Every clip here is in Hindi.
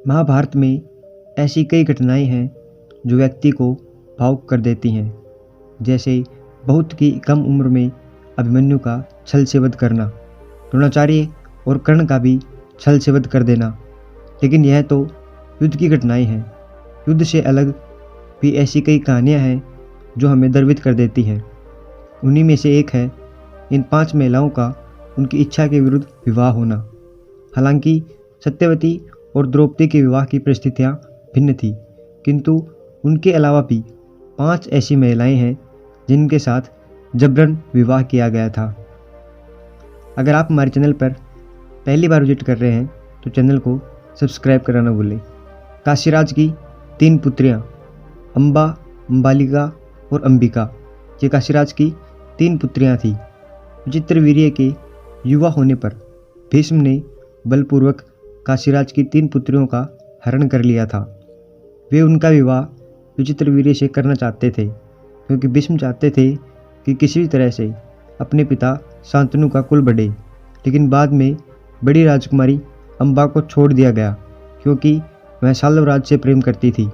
महाभारत में ऐसी कई घटनाएं हैं जो व्यक्ति को भावुक कर देती हैं, जैसे बहुत की कम उम्र में अभिमन्यु का छल से वध करना, द्रोणाचार्य और कर्ण का भी छल से वध कर देना। लेकिन यह तो युद्ध की घटनाएं हैं। युद्ध से अलग भी ऐसी कई कहानियां हैं जो हमें द्रवित कर देती हैं। उन्हीं में से एक है इन 5 महिलाओं का उनकी इच्छा के विरुद्ध विवाह होना। हालांकि सत्यवती और द्रौपदी के विवाह की परिस्थितियां भिन्न थी, किंतु उनके अलावा भी 5 ऐसी महिलाएं हैं जिनके साथ जबरन विवाह किया गया था। अगर आप हमारे चैनल पर पहली बार विजिट कर रहे हैं तो चैनल को सब्सक्राइब करना न भूलें। काशीराज की 3 पुत्रियां अंबा, अंबालिका और अंबिका, ये काशीराज की 3 पुत्रियां थीं। विचित्रवीर्य के युवा होने पर भीष्म ने बलपूर्वक काशीराज की 3 पुत्रियों का हरण कर लिया था। वे उनका विवाह विचित्रवीर्य से करना चाहते थे, क्योंकि भीष्म चाहते थे कि किसी भी तरह से अपने पिता शांतनु का कुल बढ़े। लेकिन बाद में बड़ी राजकुमारी अंबा को छोड़ दिया गया, क्योंकि वह साल्वराज से प्रेम करती थी।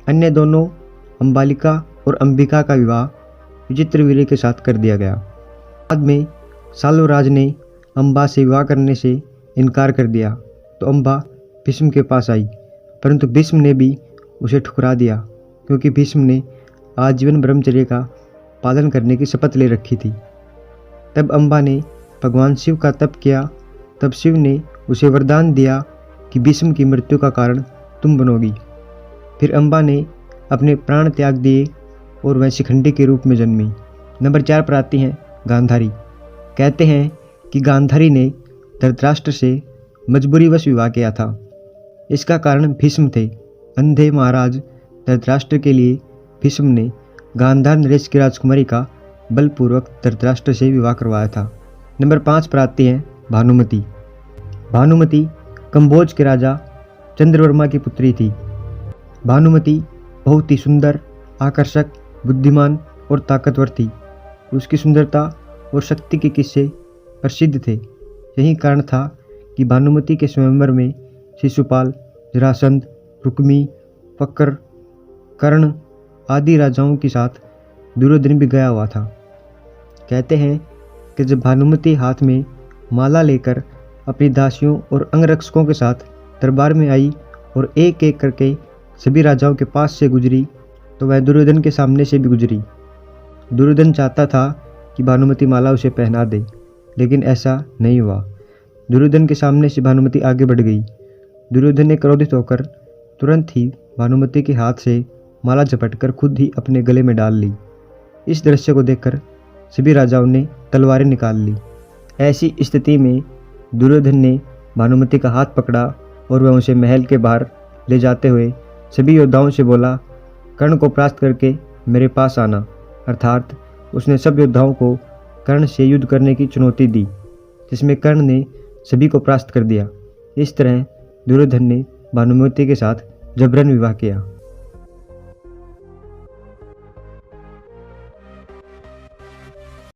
अन्य दोनों अंबालिका और अंबिका का विवाह विचित्रवीर्य के साथ कर दिया गया। बाद में साल्वराज ने अंबा से विवाह करने से इनकार कर दिया तो अंबा भीष्म के पास आई, परंतु भीष्म ने भी उसे ठुकरा दिया, क्योंकि भीष्म ने आजीवन ब्रह्मचर्य का पालन करने की शपथ ले रखी थी। तब अंबा ने भगवान शिव का तप किया। तब शिव ने उसे वरदान दिया कि भीष्म की मृत्यु का कारण तुम बनोगी। फिर अंबा ने अपने प्राण त्याग दिए और वह शिखंडी के रूप में जन्मी। नंबर 4 पर आती हैं गांधारी। कहते हैं कि गांधारी ने धृतराष्ट्र से मजबूरीवश विवाह किया था। इसका कारण भीष्म थे। अंधे महाराज धृतराष्ट्र के लिए भीष्म ने गांधार नरेश की राजकुमारी का बलपूर्वक धृतराष्ट्र से विवाह करवाया था। नंबर 5 पर आती हैं भानुमति। भानुमति कंबोज के राजा चंद्रवर्मा की पुत्री थी। भानुमति बहुत ही सुंदर, आकर्षक, बुद्धिमान और ताकतवर थी। उसकी सुंदरता और शक्ति के किस्से प्रसिद्ध थे। यही कारण था कि भानुमति के स्वयंवर में शिशुपाल, जरासंध, रुक्मी, वक्र, कर्ण आदि राजाओं के साथ दुर्योधन भी गया हुआ था। कहते हैं कि जब भानुमति हाथ में माला लेकर अपनी दासियों और अंगरक्षकों के साथ दरबार में आई और एक एक करके सभी राजाओं के पास से गुजरी, तो वह दुर्योधन के सामने से भी गुजरी। दुर्योधन चाहता था कि भानुमति माला उसे पहना दे, लेकिन ऐसा नहीं हुआ। दुर्योधन के सामने से भानुमति आगे बढ़ गई। दुर्योधन ने क्रोधित होकर तुरंत ही भानुमति के हाथ से माला झपटकर खुद ही अपने गले में डाल ली। इस दृश्य को देखकर सभी राजाओं ने तलवारें निकाल ली। ऐसी स्थिति में दुर्योधन ने भानुमति का हाथ पकड़ा और वह उसे महल के बाहर ले जाते हुए सभी योद्धाओं से बोला, कर्ण को परास्त करके मेरे पास आना। अर्थात उसने सब योद्धाओं को कर्ण से युद्ध करने की चुनौती दी, जिसमें कर्ण ने सभी को परास्त कर दिया। इस तरह दुर्योधन ने भानुमति के साथ जबरन विवाह किया।